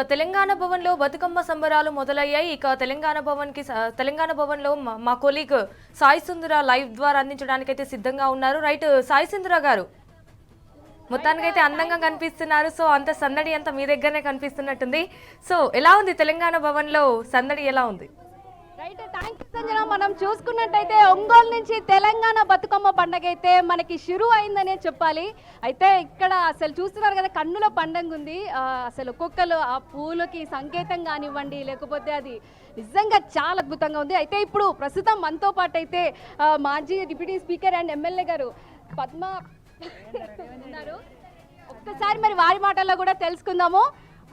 తెలంగాణ భవన్లో బతుకమ్మ సంబరాలు మొదలయ్యాయి. ఇక తెలంగాణ భవన్లో మా కొలీగ్ సాయి సుందర లైవ్ ద్వారా అందించడానికి అయితే సిద్ధంగా ఉన్నారు. రైట్ సాయి సుందర గారు, మొత్తానికైతే అందంగా కనిపిస్తున్నారు. సో అంత సందడి అంతా మీ దగ్గరనే కనిపిస్తున్నట్టుంది. సో ఎలా ఉంది తెలంగాణ భవన్లో సందడి, ఎలా ఉంది? Right, thank you Sanjana. మనం చూసుకున్నట్టయితే ఒంగోలు నుంచి తెలంగాణ బతుకమ్మ పండుగ అయితే మనకి షురు అయిందనే చెప్పాలి. అయితే ఇక్కడ అసలు చూస్తున్నారు కదా, కన్నుల పండుగ ఉంది. అసలు ఒక్కొక్కరు ఆ పూలకి సంకేతం కానివ్వండి, లేకపోతే అది నిజంగా చాలా అద్భుతంగా ఉంది. అయితే ఇప్పుడు ప్రస్తుతం మనతో పాటు అయితే మాజీ డిప్యూటీ స్పీకర్ అండ్ ఎమ్మెల్యే గారు పద్మ ఉన్నారు. ఒక్కసారి మరి వారి మాటల్లో కూడా తెలుసుకుందాము.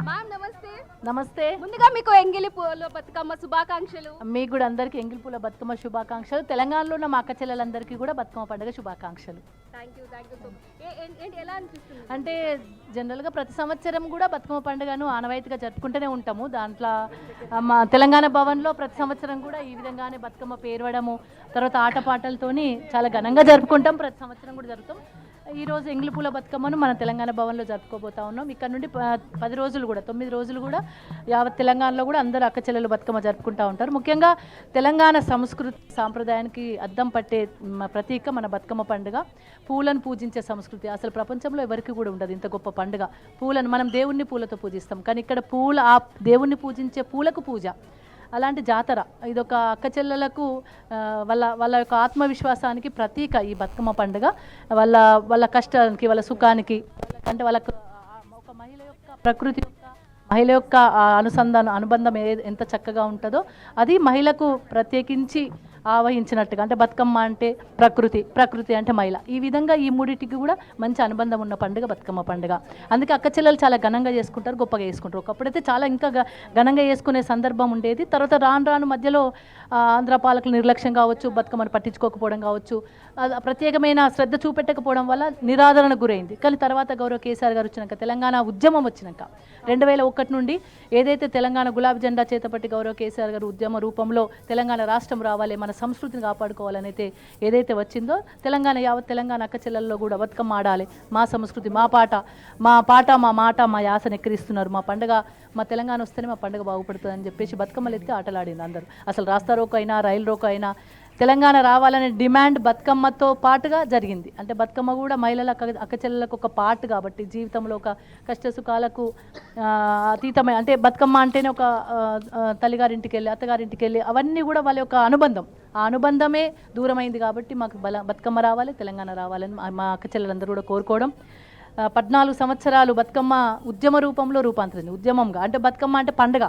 మ్యామ్ నమస్తే. నమస్తే. ముందుగా మీకు ఎంగిలి పూల బతుకమ్మ శుభాకాంక్షలు. మీకు కూడా అందరికీ ఎంగిలి పూల బతుకమ్మ శుభాకాంక్షలు. తెలంగాణలో ఉన్న మా అక్క చెల్లెలందరికీ కూడా బతుకమ్మ పండుగ శుభాకాంక్షలు. ఎలా అనిపిస్తుంది అంటే జనరల్గా ప్రతి సంవత్సరం కూడా బతుకమ్మ పండుగను ఆనవాయితీగా జరుపుకుంటూనే ఉంటాము. దాంట్లో మా తెలంగాణ భవన్లో ప్రతి సంవత్సరం కూడా ఈ విధంగానే బతుకమ్మ పేరవడము, తర్వాత ఆటపాటలతోని చాలా ఘనంగా జరుపుకుంటాం. ప్రతి సంవత్సరం కూడా జరుపుతాం. ఈరోజు ఎంగిలి పూల బతుకమ్మను మన తెలంగాణ భవన్లో జరుపుకోబోతా ఉన్నాం. ఇక్కడ నుండి 10 రోజులు కూడా 9 రోజులు కూడా యావత్ తెలంగాణలో కూడా అందరూ అక్క చెల్లెలు బతుకమ్మ జరుపుకుంటూ ఉంటారు. ముఖ్యంగా తెలంగాణ సంస్కృతి సాంప్రదాయానికి అద్దం పట్టే ప్రతీక మన బతుకమ్మ పండుగ. పూలను పూజించే సంస్కృతి అసలు ప్రపంచంలో ఎవరికి కూడా ఉండదు. ఇంత గొప్ప పండుగ. పూలను మనం దేవుణ్ణి పూలతో పూజిస్తాం, కానీ ఇక్కడ ఆ దేవుణ్ణి పూజించే పూలకు పూజ. అలాంటి జాతర ఇదొక అక్క చెల్లెలకు వాళ్ళ యొక్క ఆత్మవిశ్వాసానికి ప్రతీక ఈ బతుకమ్మ పండుగ. వాళ్ళ కష్టానికి, వాళ్ళ సుఖానికి, అంటే వాళ్ళకు ఒక మహిళ యొక్క ప్రకృతి యొక్క, మహిళ యొక్క అనుబంధం ఎంత చక్కగా ఉంటుందో అది మహిళకు ప్రత్యేకించి ఆవహించినట్టుగా. అంటే బతుకమ్మ అంటే ప్రకృతి, ప్రకృతి అంటే మహిళ. ఈ విధంగా ఈ మూడింటికి కూడా మంచి అనుబంధం ఉన్న పండుగ బతుకమ్మ పండుగ. అందుకే అక్క చెల్లెలు చాలా ఘనంగా చేసుకుంటారు, గొప్పగా చేసుకుంటారు. ఒకప్పుడైతే చాలా ఇంకా ఘనంగా చేసుకునే సందర్భం ఉండేది. తర్వాత రాను మధ్యలో ఆంధ్ర పాలకులు నిర్లక్ష్యం కావచ్చు, బతుకమ్మను పట్టించుకోకపోవడం కావచ్చు, ప్రత్యేకమైన శ్రద్ధ చూపెట్టకపోవడం వల్ల నిరాదరణ గురైంది. కానీ తర్వాత గౌరవ కేసీఆర్ గారు వచ్చినాక, తెలంగాణ ఉద్యమం వచ్చినాక 2001 నుండి ఏదైతే తెలంగాణ గులాబీ జెండా చేతపట్టి గౌరవ కేసీఆర్ గారు ఉద్యమ రూపంలో తెలంగాణ రాష్ట్రం రావాలి, మన సంస్కృతిని కాపాడుకోవాలని అయితే ఏదైతే వచ్చిందో, యావత్ తెలంగాణ అక్క చెల్లెల్లో కూడా బతుకమ్మ ఆడాలి, మా సంస్కృతి, మా పాట మా మాట మా యాసను ఎక్కిరిస్తున్నారు, మా పండుగ, మా తెలంగాణ వస్తేనే మా పండుగ బాగుపడుతుంది అని చెప్పేసి బతుకమ్మలు ఎత్తి ఆటలాడింది అందరూ. అసలు రాస్తా రోకో అయినా, రైలు రోకో అయినా తెలంగాణ రావాలనే డిమాండ్ బతుకమ్మతో పాటుగా జరిగింది. అంటే బతుకమ్మ కూడా మహిళల అక్క చెల్లెలకు ఒక పార్ట్ కాబట్టి, జీవితంలో ఒక కష్ట సుఖాలకు అతీతమైన, అంటే బతుకమ్మ అంటేనే ఒక తల్లిగారింటికి వెళ్ళి, అత్తగారింటికి వెళ్ళి, అవన్నీ కూడా వాళ్ళ యొక్క అనుబంధం. ఆ అనుబంధమే దూరమైంది కాబట్టి మాకు బతుకమ్మ రావాలి, తెలంగాణ రావాలని మా అక్క చెల్లెలందరూ కూడా కోరుకోవడం. 14 సంవత్సరాలు బతుకమ్మ ఉద్యమ రూపంలో రూపాంతరించింది, ఉద్యమంగా. అంటే బతుకమ్మ అంటే పండుగ,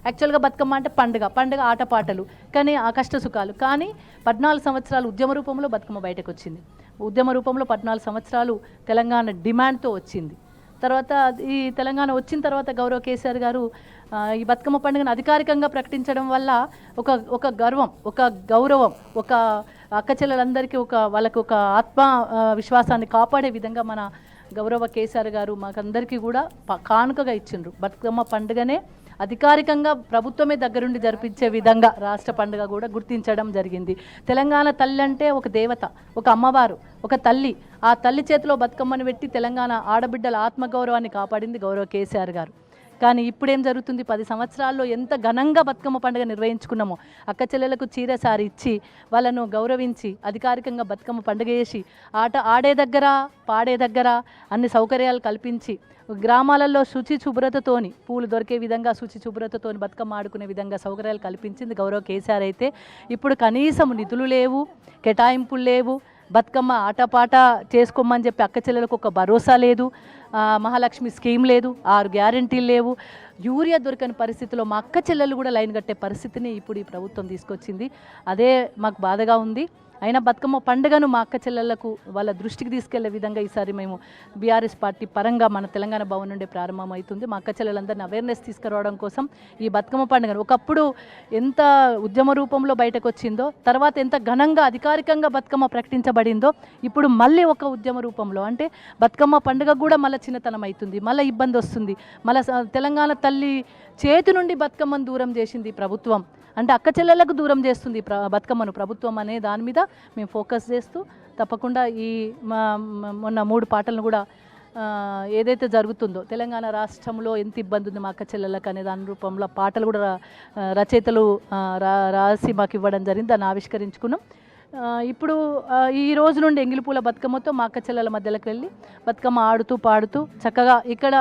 యాక్చువల్గా బతుకమ్మ అంటే పండుగ ఆటపాటలు, కానీ ఆ కష్ట సుఖాలు. కానీ 14 సంవత్సరాలు ఉద్యమ రూపంలో బతుకమ్మ బయటకు వచ్చింది. ఉద్యమ రూపంలో 14 సంవత్సరాలు తెలంగాణ డిమాండ్తో వచ్చింది. తర్వాత ఈ తెలంగాణ వచ్చిన తర్వాత గౌరవ కేసీఆర్ గారు ఈ బతుకమ్మ పండుగను అధికారికంగా ప్రకటించడం వల్ల ఒక గర్వం, ఒక గౌరవం, ఒక అక్క చెల్లెలందరికీ వాళ్ళకి ఒక ఆత్మ విశ్వాసాన్ని కాపాడే విధంగా మన గౌరవ కేసీఆర్ గారు మాకందరికీ కూడా కానుకగా ఇచ్చిండ్రు. బతుకమ్మ పండుగనే అధికారికంగా ప్రభుత్వమే దగ్గరుండి జరిపించే విధంగా రాష్ట్ర పండుగ కూడా గుర్తించడం జరిగింది. తెలంగాణ తల్లి అంటే ఒక దేవత, ఒక అమ్మవారు, ఒక తల్లి. ఆ తల్లి చేతిలో బతుకమ్మను పెట్టి తెలంగాణ ఆడబిడ్డల ఆత్మగౌరవాన్ని కాపాడింది గౌరవ కేసీఆర్ గారు. కానీ ఇప్పుడేం జరుగుతుంది? 10 సంవత్సరాల్లో ఎంత ఘనంగా బతుకమ్మ పండుగ నిర్వహించుకున్నామో, అక్క చెల్లెలకు చీర సారి ఇచ్చి వాళ్ళను గౌరవించి అధికారికంగా బతుకమ్మ పండుగ చేసి ఆడే దగ్గర, పాడే దగ్గర అన్ని సౌకర్యాలు కల్పించి, గ్రామాలలో శుచి శుభ్రతతోని, పూలు దొరికే విధంగా శుచి శుభ్రతతోని బతుకమ్మ ఆడుకునే విధంగా సౌకర్యాలు కల్పించింది గౌరవ కేసీఆర్. అయితే ఇప్పుడు కనీసం నిధులు లేవు, కేటాయింపులు లేవు, బతుకమ్మ ఆటపాట చేసుకోమని చెప్పి అక్క చెల్లెలకు ఒక భరోసా లేదు, మహాలక్ష్మి స్కీమ్ లేదు, 6 గ్యారెంటీలు లేవు, యూరియా దొరకని పరిస్థితిలో మా అక్క చెల్లెలు కూడా లైన్ కట్టే పరిస్థితిని ఇప్పుడు ఈ ప్రభుత్వం తీసుకొచ్చింది. అదే మాకు బాధగా ఉంది. అయినా బతుకమ్మ పండుగను మా అక్క చెల్లెళ్లకు వాళ్ళ దృష్టికి తీసుకెళ్లే విధంగా ఈసారి మేము బీఆర్ఎస్ పార్టీ పరంగా మన తెలంగాణ భవన్ నుండి ప్రారంభమవుతుంది. మా అక్క చెల్లెలందరినీ అవేర్నెస్ తీసుకురావడం కోసం ఈ బతుకమ్మ పండుగను ఒకప్పుడు ఎంత ఉద్యమ రూపంలో బయటకు వచ్చిందో, తర్వాత ఎంత ఘనంగా అధికారికంగా బతుకమ్మ ప్రకటించబడిందో, ఇప్పుడు మళ్ళీ ఒక ఉద్యమ రూపంలో, అంటే బతుకమ్మ పండుగ కూడా మళ్ళీ చిన్నతనం అవుతుంది, మళ్ళీ ఇబ్బంది వస్తుంది, మళ్ళీ తెలంగాణ తల్లి చేతి నుండి బతుకమ్మను దూరం చేసింది ప్రభుత్వం. అంటే అక్క చెల్లెలకు దూరం చేస్తుంది బతుకమ్మను ప్రభుత్వం అనే దాని మీద మేము ఫోకస్ చేస్తూ తప్పకుండా ఈ మొన్న 3 పాటలను కూడా ఏదైతే జరుగుతుందో తెలంగాణ రాష్ట్రంలో ఎంత ఇబ్బంది ఉంది మా అక్క చెల్లెళ్ళకి అనే దాని రూపంలో పాటలు కూడా రచయితలు రాసి మాకు ఇవ్వడం జరిగింది, దాన్ని ఆవిష్కరించుకున్నాం. ఇప్పుడు ఈ రోజు నుండి ఎంగిలిపూల బతుకమ్మతో మా అక్క చెల్లెల మధ్యలోకి వెళ్ళి బతుకమ్మ ఆడుతూ పాడుతూ చక్కగా ఇక్కడ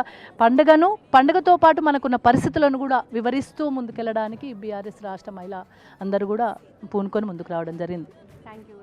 పండుగతో పాటు మనకున్న పరిస్థితులను కూడా వివరిస్తూ ముందుకెళ్ళడానికి బీఆర్ఎస్ రాష్ట్ర మహిళ అందరూ కూడా పూనుకొని ముందుకు రావడం జరిగింది. Thank you.